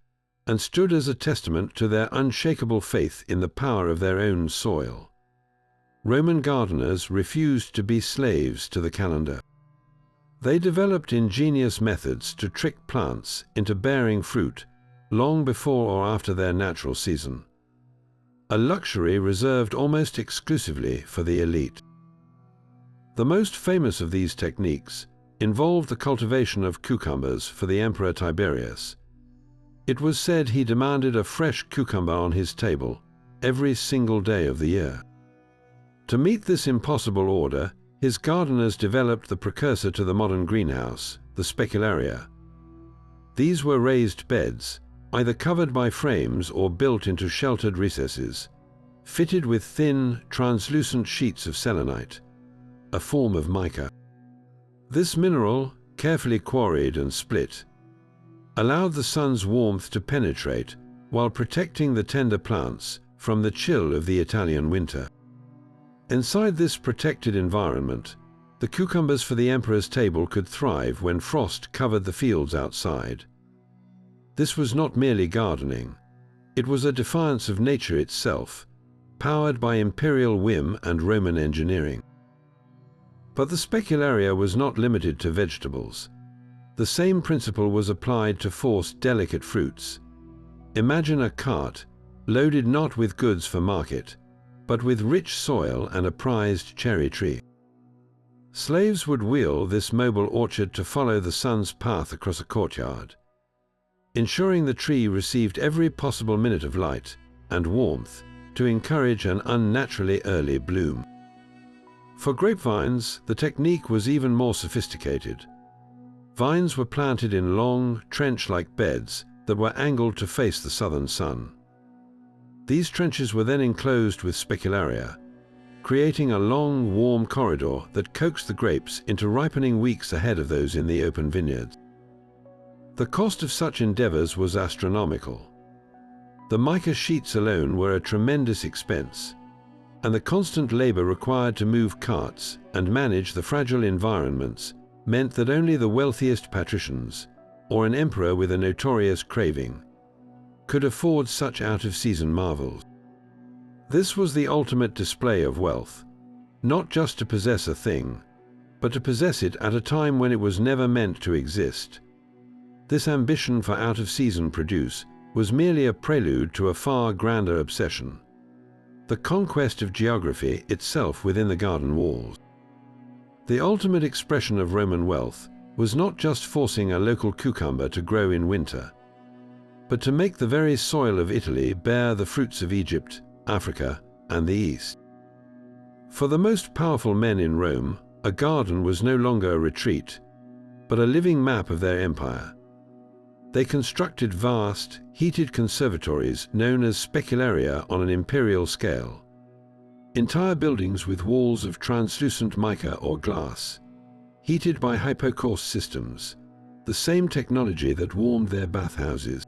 and stood as a testament to their unshakable faith in the power of their own soil. Roman gardeners refused to be slaves to the calendar. They developed ingenious methods to trick plants into bearing fruit long before or after their natural season, a luxury reserved almost exclusively for the elite. The most famous of these techniques involved the cultivation of cucumbers for the Emperor Tiberius. It was said he demanded a fresh cucumber on his table every single day of the year. To meet this impossible order, his gardeners developed the precursor to the modern greenhouse, the specularia. These were raised beds, either covered by frames or built into sheltered recesses, fitted with thin, translucent sheets of selenite, a form of mica. This mineral, carefully quarried and split, allowed the sun's warmth to penetrate while protecting the tender plants from the chill of the Italian winter. Inside this protected environment, the cucumbers for the emperor's table could thrive when frost covered the fields outside. This was not merely gardening. It was a defiance of nature itself, powered by imperial whim and Roman engineering. But the specularia was not limited to vegetables. The same principle was applied to force delicate fruits. Imagine a cart loaded not with goods for market, but with rich soil and a prized cherry tree. Slaves would wheel this mobile orchard to follow the sun's path across a courtyard, ensuring the tree received every possible minute of light and warmth to encourage an unnaturally early bloom. For grapevines, the technique was even more sophisticated. Vines were planted in long, trench-like beds that were angled to face the southern sun. These trenches were then enclosed with specularia, creating a long, warm corridor that coaxed the grapes into ripening weeks ahead of those in the open vineyards. The cost of such endeavors was astronomical. The mica sheets alone were a tremendous expense, and the constant labor required to move carts and manage the fragile environments meant that only the wealthiest patricians, or an emperor with a notorious craving, could afford such out-of-season marvels. This was the ultimate display of wealth, not just to possess a thing, but to possess it at a time when it was never meant to exist. This ambition for out-of-season produce was merely a prelude to a far grander obsession: the conquest of geography itself within the garden walls. The ultimate expression of Roman wealth was not just forcing a local cucumber to grow in winter, but to make the very soil of Italy bear the fruits of Egypt, Africa, and the East. For the most powerful men in Rome, a garden was no longer a retreat, but a living map of their empire. They constructed vast, heated conservatories known as specularia on an imperial scale. Entire buildings with walls of translucent mica or glass, heated by hypocaust systems, the same technology that warmed their bathhouses.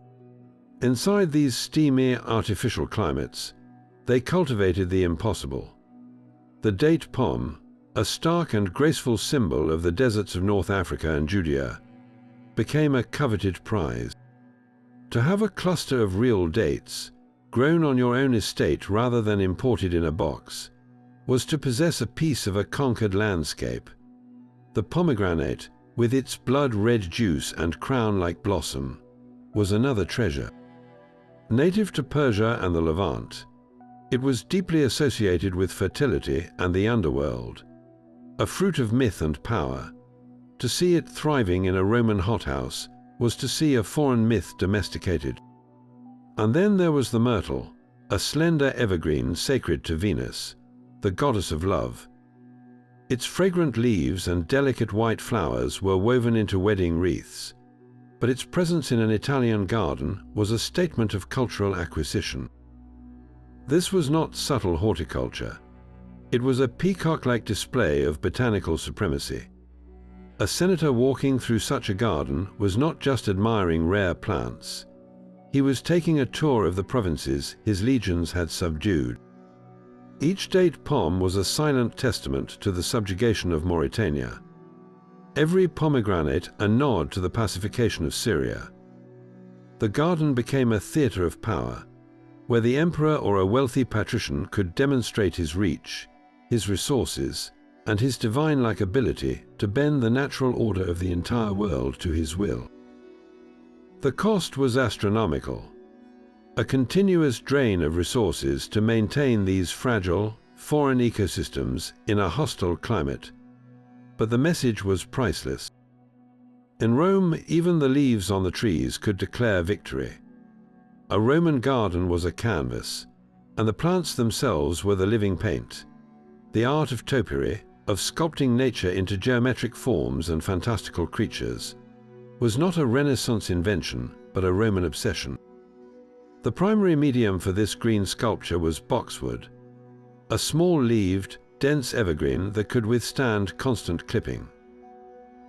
Inside these steamy, artificial climates, they cultivated the impossible. The date palm, a stark and graceful symbol of the deserts of North Africa and Judea, became a coveted prize. To have a cluster of real dates, grown on your own estate rather than imported in a box, was to possess a piece of a conquered landscape. The pomegranate, with its blood-red juice and crown-like blossom, was another treasure. Native to Persia and the Levant, It was deeply associated with fertility and the underworld, a fruit of myth and power. To see it thriving in a Roman hothouse was to see a foreign myth domesticated. And then there was the myrtle, a slender evergreen sacred to Venus, the goddess of love. Its fragrant leaves and delicate white flowers were woven into wedding wreaths, but its presence in an Italian garden was a statement of cultural acquisition. This was not subtle horticulture. It was a peacock-like display of botanical supremacy. A senator walking through such a garden was not just admiring rare plants. He was taking a tour of the provinces his legions had subdued. Each date palm was a silent testament to the subjugation of Mauritania. Every pomegranate a nod to the pacification of Syria. The garden became a theater of power, where the emperor or a wealthy patrician could demonstrate his reach, his resources, and his divine-like ability to bend the natural order of the entire world to his will. The cost was astronomical, a continuous drain of resources to maintain these fragile, foreign ecosystems in a hostile climate, but the message was priceless. In Rome, even the leaves on the trees could declare victory. A Roman garden was a canvas, and the plants themselves were the living paint. The art of topiary, of sculpting nature into geometric forms and fantastical creatures, was not a Renaissance invention, but a Roman obsession. The primary medium for this green sculpture was boxwood, a small-leaved, dense evergreen that could withstand constant clipping.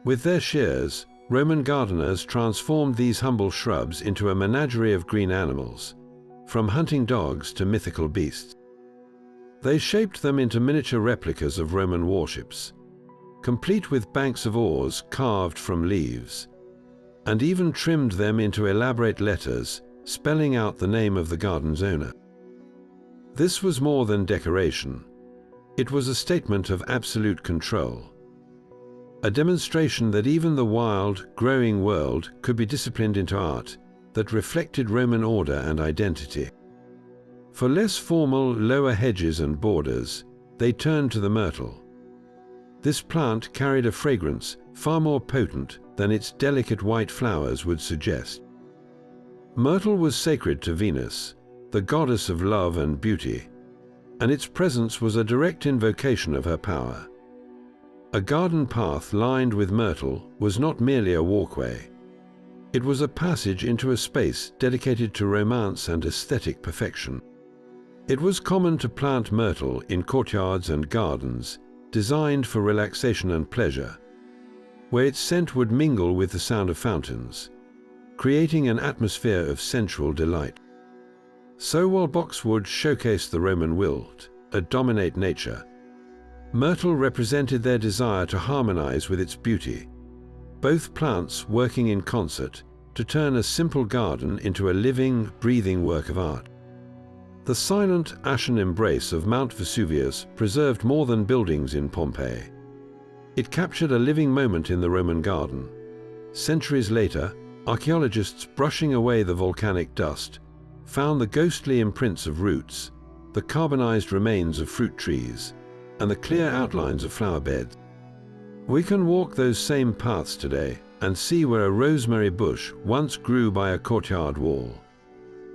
With their shears, Roman gardeners transformed these humble shrubs into a menagerie of green animals, from hunting dogs to mythical beasts. They shaped them into miniature replicas of Roman warships, complete with banks of oars carved from leaves, and even trimmed them into elaborate letters spelling out the name of the garden's owner. This was more than decoration. It was a statement of absolute control, a demonstration that even the wild, growing world could be disciplined into art that reflected Roman order and identity. For less formal, lower hedges and borders, they turned to the myrtle. This plant carried a fragrance far more potent than its delicate white flowers would suggest. Myrtle was sacred to Venus, the goddess of love and beauty, and its presence was a direct invocation of her power. A garden path lined with myrtle was not merely a walkway. It was a passage into a space dedicated to romance and aesthetic perfection. It was common to plant myrtle in courtyards and gardens designed for relaxation and pleasure, where its scent would mingle with the sound of fountains, creating an atmosphere of sensual delight. So while boxwood showcased the Roman will to dominate nature, myrtle represented their desire to harmonize with its beauty, both plants working in concert to turn a simple garden into a living, breathing work of art. The silent, ashen embrace of Mount Vesuvius preserved more than buildings in Pompeii. It captured a living moment in the Roman garden. Centuries later, archaeologists brushing away the volcanic dust found the ghostly imprints of roots, the carbonized remains of fruit trees, and the clear outlines of flower beds. We can walk those same paths today and see where a rosemary bush once grew by a courtyard wall,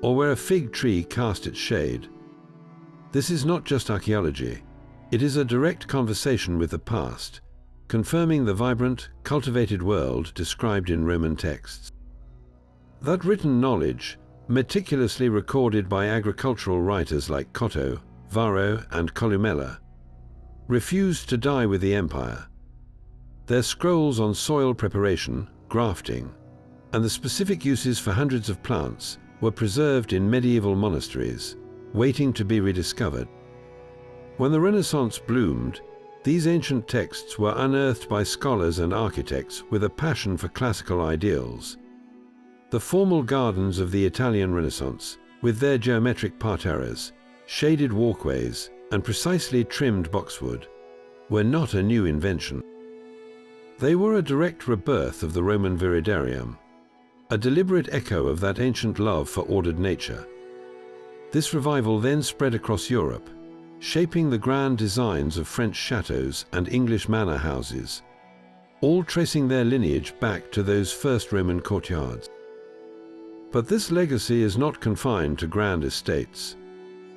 or where a fig tree cast its shade. This is not just archaeology, it is a direct conversation with the past, confirming the vibrant, cultivated world described in Roman texts. That written knowledge, meticulously recorded by agricultural writers like Cotto, Varro, and Columella, refused to die with the empire. Their scrolls on soil preparation, grafting, and the specific uses for hundreds of plants were preserved in medieval monasteries, waiting to be rediscovered. When the Renaissance bloomed, these ancient texts were unearthed by scholars and architects with a passion for classical ideals. The formal gardens of the Italian Renaissance, with their geometric parterres, shaded walkways, and precisely trimmed boxwood, were not a new invention. They were a direct rebirth of the Roman viridarium, a deliberate echo of that ancient love for ordered nature. This revival then spread across Europe, shaping the grand designs of French chateaux and English manor houses, all tracing their lineage back to those first Roman courtyards. But this legacy is not confined to grand estates.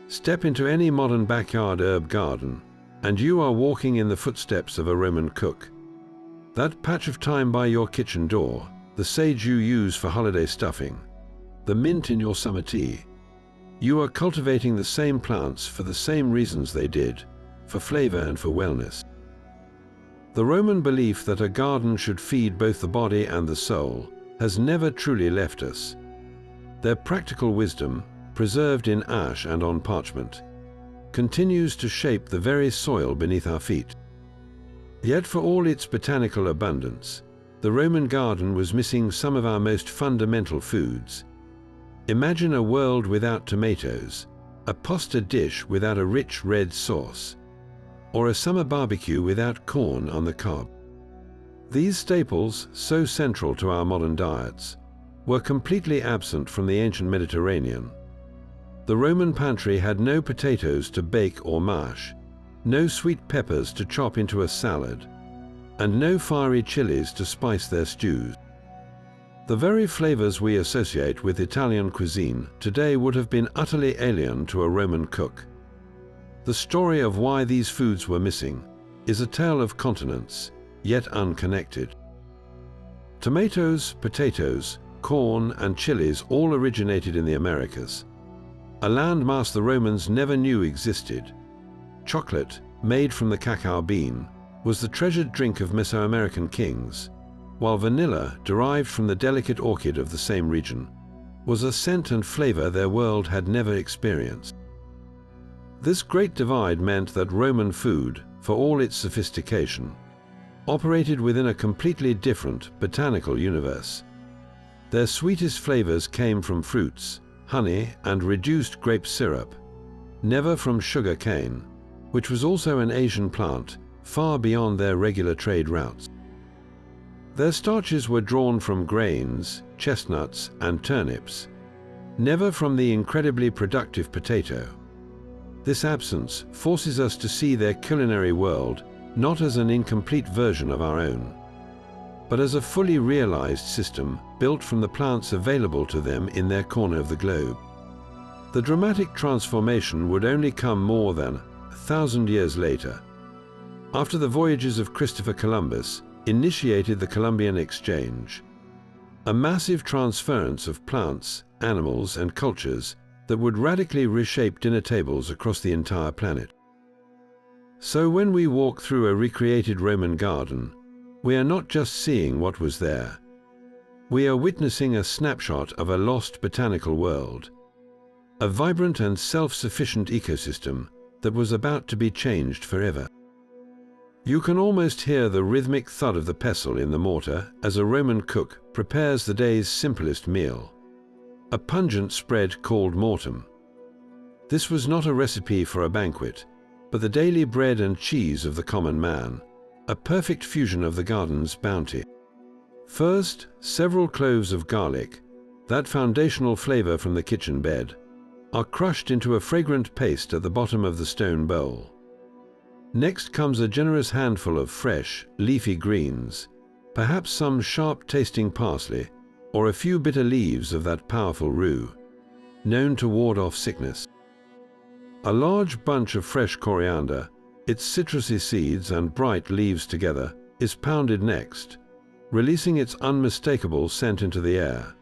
Step into any modern backyard herb garden, and you are walking in the footsteps of a Roman cook. That patch of thyme by your kitchen door, the sage you use for holiday stuffing, the mint in your summer tea. You are cultivating the same plants for the same reasons they did, for flavor and for wellness. The Roman belief that a garden should feed both the body and the soul has never truly left us. Their practical wisdom, preserved in ash and on parchment, continues to shape the very soil beneath our feet. Yet for all its botanical abundance, the Roman garden was missing some of our most fundamental foods. Imagine a world without tomatoes, a pasta dish without a rich red sauce, or a summer barbecue without corn on the cob. These staples, so central to our modern diets, were completely absent from the ancient Mediterranean. The Roman pantry had no potatoes to bake or mash, no sweet peppers to chop into a salad, and no fiery chilies to spice their stews. The very flavors we associate with Italian cuisine today would have been utterly alien to a Roman cook. The story of why these foods were missing is a tale of continents, yet unconnected. Tomatoes, potatoes, corn, and chilies all originated in the Americas, a landmass the Romans never knew existed. Chocolate, made from the cacao bean, was the treasured drink of Mesoamerican kings, while vanilla, derived from the delicate orchid of the same region, was a scent and flavor their world had never experienced. This great divide meant that Roman food, for all its sophistication, operated within a completely different botanical universe. Their sweetest flavors came from fruits, honey, and reduced grape syrup, never from sugar cane, which was also an Asian plant, far beyond their regular trade routes. Their starches were drawn from grains, chestnuts, and turnips, never from the incredibly productive potato. This absence forces us to see their culinary world not as an incomplete version of our own, but as a fully realized system built from the plants available to them in their corner of the globe. The dramatic transformation would only come more than 1,000 years later, after the voyages of Christopher Columbus initiated the Columbian Exchange, a massive transference of plants, animals, and cultures that would radically reshape dinner tables across the entire planet. So when we walk through a recreated Roman garden, we are not just seeing what was there. We are witnessing a snapshot of a lost botanical world, a vibrant and self-sufficient ecosystem that was about to be changed forever. You can almost hear the rhythmic thud of the pestle in the mortar as a Roman cook prepares the day's simplest meal, a pungent spread called mortem. This was not a recipe for a banquet, but the daily bread and cheese of the common man, a perfect fusion of the garden's bounty. First, several cloves of garlic, that foundational flavor from the kitchen bed, are crushed into a fragrant paste at the bottom of the stone bowl. Next comes a generous handful of fresh, leafy greens, perhaps some sharp-tasting parsley, or a few bitter leaves of that powerful rue, known to ward off sickness. A large bunch of fresh coriander, its citrusy seeds and bright leaves together, is pounded next, releasing its unmistakable scent into the air.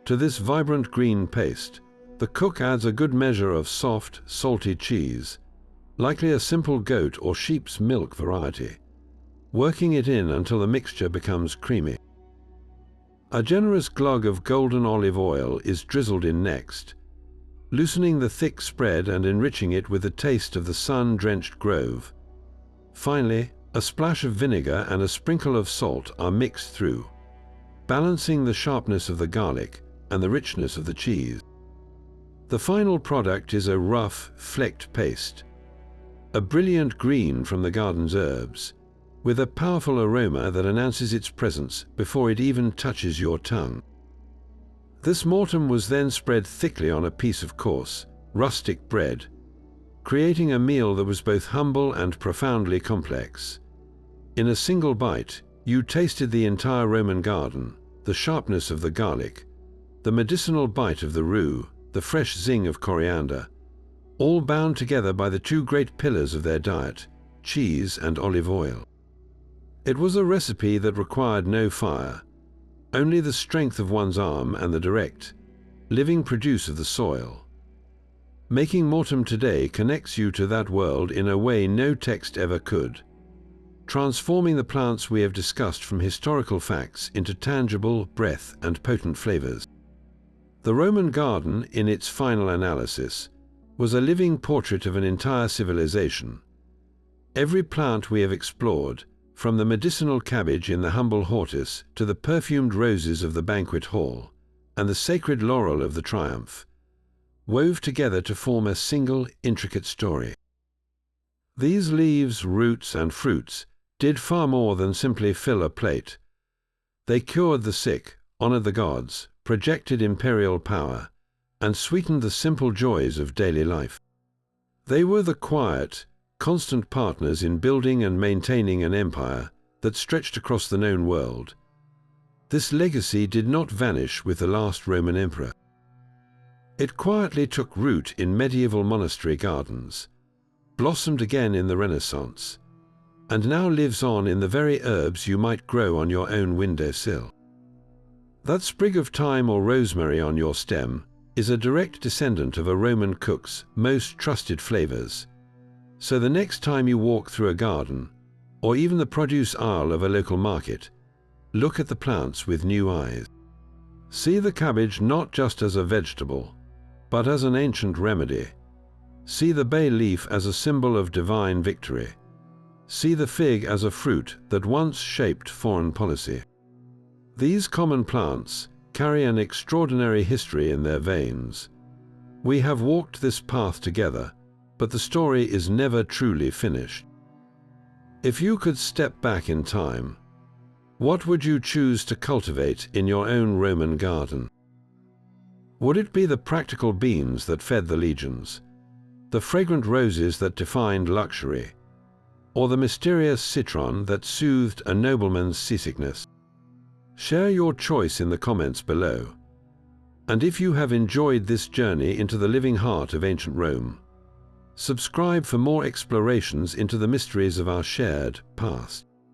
To this vibrant green paste, the cook adds a good measure of soft, salty cheese, likely a simple goat or sheep's milk variety, working it in until the mixture becomes creamy. A generous glug of golden olive oil is drizzled in next, loosening the thick spread and enriching it with the taste of the sun-drenched grove. Finally, a splash of vinegar and a sprinkle of salt are mixed through, balancing the sharpness of the garlic and the richness of the cheese. The final product is a rough, flecked paste, a brilliant green from the garden's herbs, with a powerful aroma that announces its presence before it even touches your tongue. This mortem was then spread thickly on a piece of coarse, rustic bread, creating a meal that was both humble and profoundly complex. In a single bite, you tasted the entire Roman garden, the sharpness of the garlic, the medicinal bite of the rue, the fresh zing of coriander, all bound together by the two great pillars of their diet, cheese and olive oil. It was a recipe that required no fire, only the strength of one's arm and the direct, living produce of the soil. Making mortem today connects you to that world in a way no text ever could, transforming the plants we have discussed from historical facts into tangible breath and potent flavors. The Roman garden, in its final analysis, was a living portrait of an entire civilization. Every plant we have explored, from the medicinal cabbage in the humble hortus to the perfumed roses of the banquet hall and the sacred laurel of the triumph, wove together to form a single intricate story. These leaves, roots, and fruits did far more than simply fill a plate. They cured the sick, honored the gods, projected imperial power, and sweetened the simple joys of daily life. They were the quiet, constant partners in building and maintaining an empire that stretched across the known world. This legacy did not vanish with the last Roman emperor. It quietly took root in medieval monastery gardens, blossomed again in the Renaissance, and now lives on in the very herbs you might grow on your own windowsill. That sprig of thyme or rosemary on your stem is a direct descendant of a Roman cook's most trusted flavors. So the next time you walk through a garden, or even the produce aisle of a local market, look at the plants with new eyes. See the cabbage not just as a vegetable, but as an ancient remedy. See the bay leaf as a symbol of divine victory. See the fig as a fruit that once shaped foreign policy. These common plants carry an extraordinary history in their veins. We have walked this path together, but the story is never truly finished. If you could step back in time, what would you choose to cultivate in your own Roman garden? Would it be the practical beans that fed the legions, the fragrant roses that defined luxury, or the mysterious citron that soothed a nobleman's seasickness? Share your choice in the comments below. And if you have enjoyed this journey into the living heart of ancient Rome, subscribe for more explorations into the mysteries of our shared past.